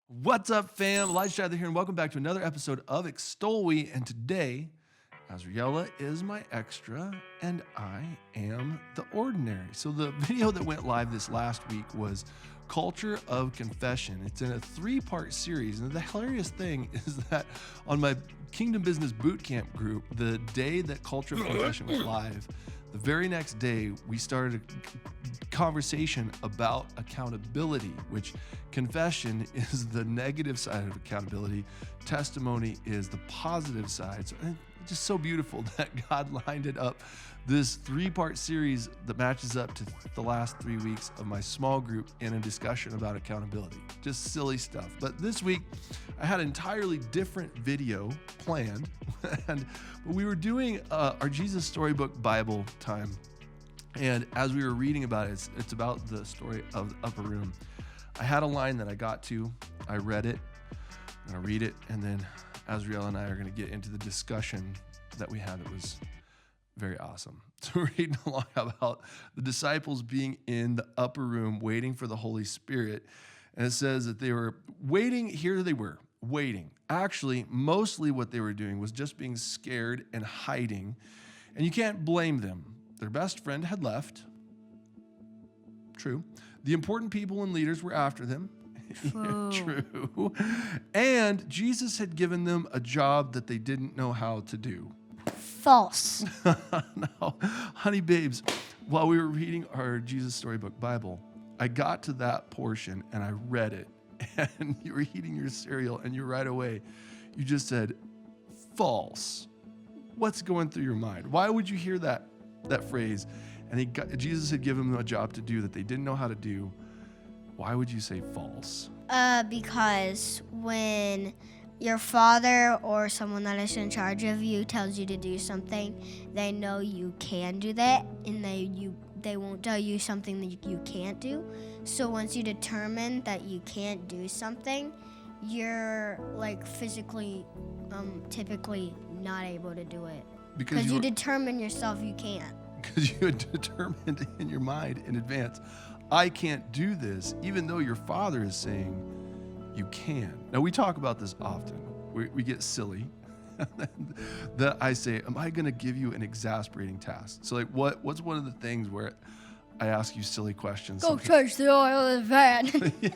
What's up, fam? Elijah Strather here, and welcome back to another episode of EXTOL WE. And today, Azriela is my extra, and I am the ordinary. So the video that went live this last week was Culture of Confession. It's in a 3-part series, and the hilarious thing is that on my Kingdom Business Bootcamp group, the day that Culture of Confession went live, the very next day, we started a conversation about accountability, which confession is the negative side of accountability. Testimony is the positive side. So it's just so beautiful that God lined it up. This 3-part series that matches up to the last 3 weeks of my small group in a discussion about accountability. Just silly stuff. But this week, I had an entirely different video planned. And we were doing our Jesus Storybook Bible time. And as we were reading about it, it's about the story of the upper room. I had a line that I got to. I read it. I'm going to read it. And then Azriel and I are going to get into the discussion that we had. It was very awesome. So we're reading along about the disciples being in the upper room waiting for the Holy Spirit. And it says that they were waiting. Here they were, waiting. Actually, mostly what they were doing was just being scared and hiding. And you can't blame them. Their best friend had left. True. The important people and leaders were after them. True. And Jesus had given them a job that they didn't know how to do. False. No, honey babes, while we were reading our Jesus Storybook Bible, I got to that portion and I read it. And you were eating your cereal and you right away, you just said, false. What's going through your mind? Why would you hear that phrase? And Jesus had given them a job to do that they didn't know how to do. Why would you say false? Because when your father or someone that is in charge of you tells you to do something, they know you can do that, and they won't tell you something that you can't do. So once you determine that you can't do something, you're like physically, typically not able to do it. Because you determine yourself you can't. Because you had determined in your mind in advance, I can't do this, even though your father is saying you can. Now, we talk about this often. We get silly. That I say, am I going to give you an exasperating task? So, like, what's one of the things where I ask you silly questions? Go change the oil in the van. Yeah,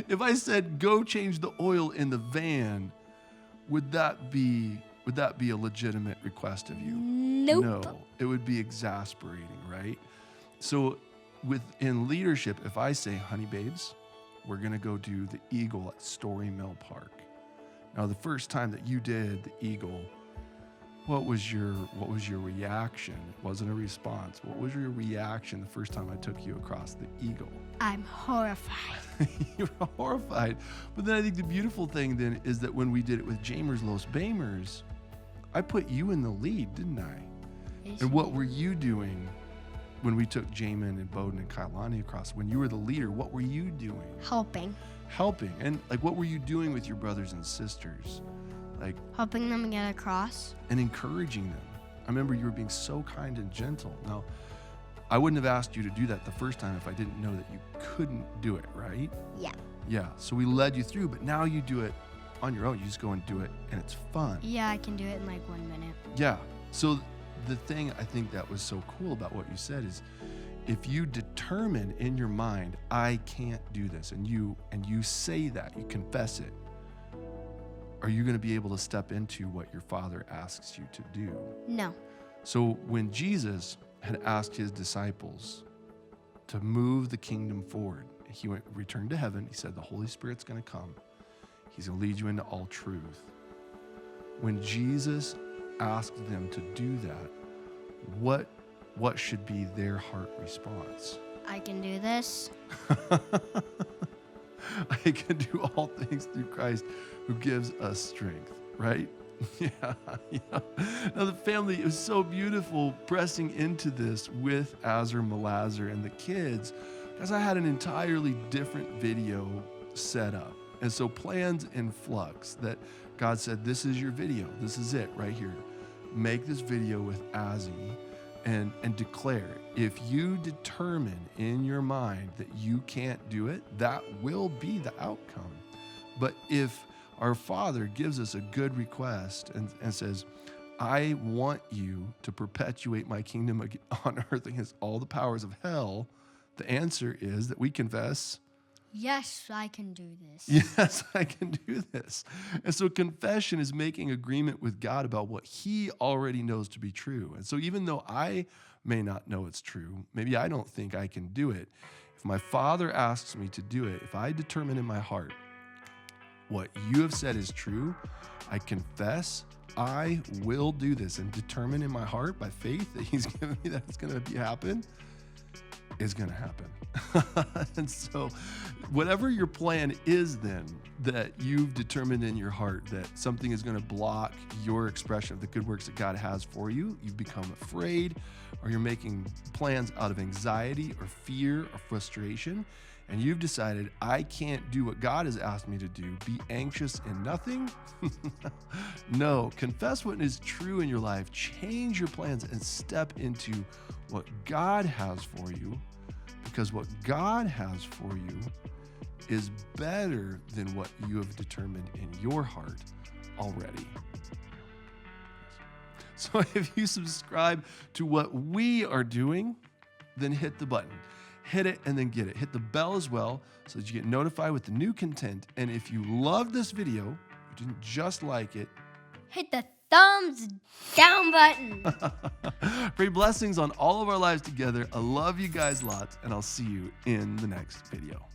if I said, go change the oil in the van, would that be a legitimate request of you? Nope. No, it would be exasperating, right? So within leadership, if I say, honey babes, we're going to go do the Eagle at Story Mill Park. Now, the first time that you did the Eagle, what was your reaction? It wasn't a response. What was your reaction the first time I took you across the Eagle? I'm horrified. You were horrified. But then I think the beautiful thing then is that when we did it with Jamers Los Bamers, I put you in the lead, didn't I? And what were you doing when we took Jamin and Bowden and Kailani across? When you were the leader, what were you doing? Helping. And like, what were you doing with your brothers and sisters? Like Helping them get across. And encouraging them. I remember you were being so kind and gentle. Now, I wouldn't have asked you to do that the first time if I didn't know that you couldn't do it, right? Yeah. Yeah, so we led you through, but now you do it on your own. You just go and do it, and it's fun. Yeah, I can do it in like 1 minute. Yeah, so the thing I think that was so cool about what you said is if you determine in your mind, I can't do this, and you say that, you confess it, are you going to be able to step into what your father asks you to do? No. So when Jesus had asked his disciples to move the kingdom forward, he returned to heaven. He said, the Holy Spirit's going to come. He's going to lead you into all truth. When Jesus asked them to do that, what should be their heart response? I can do this. I can do all things through Christ who gives us strength, right? Yeah. Now the family is so beautiful pressing into this with Azar Malazar and the kids, because I had an entirely different video set up. And so plans in flux that God said, this is your video. This is it right here. Make this video with Azzy and declare, if you determine in your mind that you can't do it, that will be the outcome. But if our Father gives us a good request and says, I want you to perpetuate my kingdom on earth against all the powers of hell, the answer is that we confess, yes, I can do this. yes, I can do this. And so confession is making agreement with God about what he already knows to be true. And so even though I may not know it's true, maybe I don't think I can do it, if my Father asks me to do it, if I determine in my heart what you have said is true, I confess I will do this and determine in my heart by faith that he's given me that it's going to happen, is going to happen. And so whatever your plan is then that you've determined in your heart that something is going to block your expression of the good works that God has for you, you've become afraid, or you're making plans out of anxiety or fear or frustration, and you've decided, I can't do what God has asked me to do, be anxious in nothing. No, confess what is true in your life, change your plans, and step into what God has for you, because what God has for you is better than what you have determined in your heart already. So if you subscribe to what we are doing, then hit the button. Hit it and then get it. Hit the bell as well so that you get notified with the new content. And if you love this video, you didn't just like it, Hit the thumbs down button. pray blessings on all of our lives together. I love you guys lots, and I'll see you in the next video.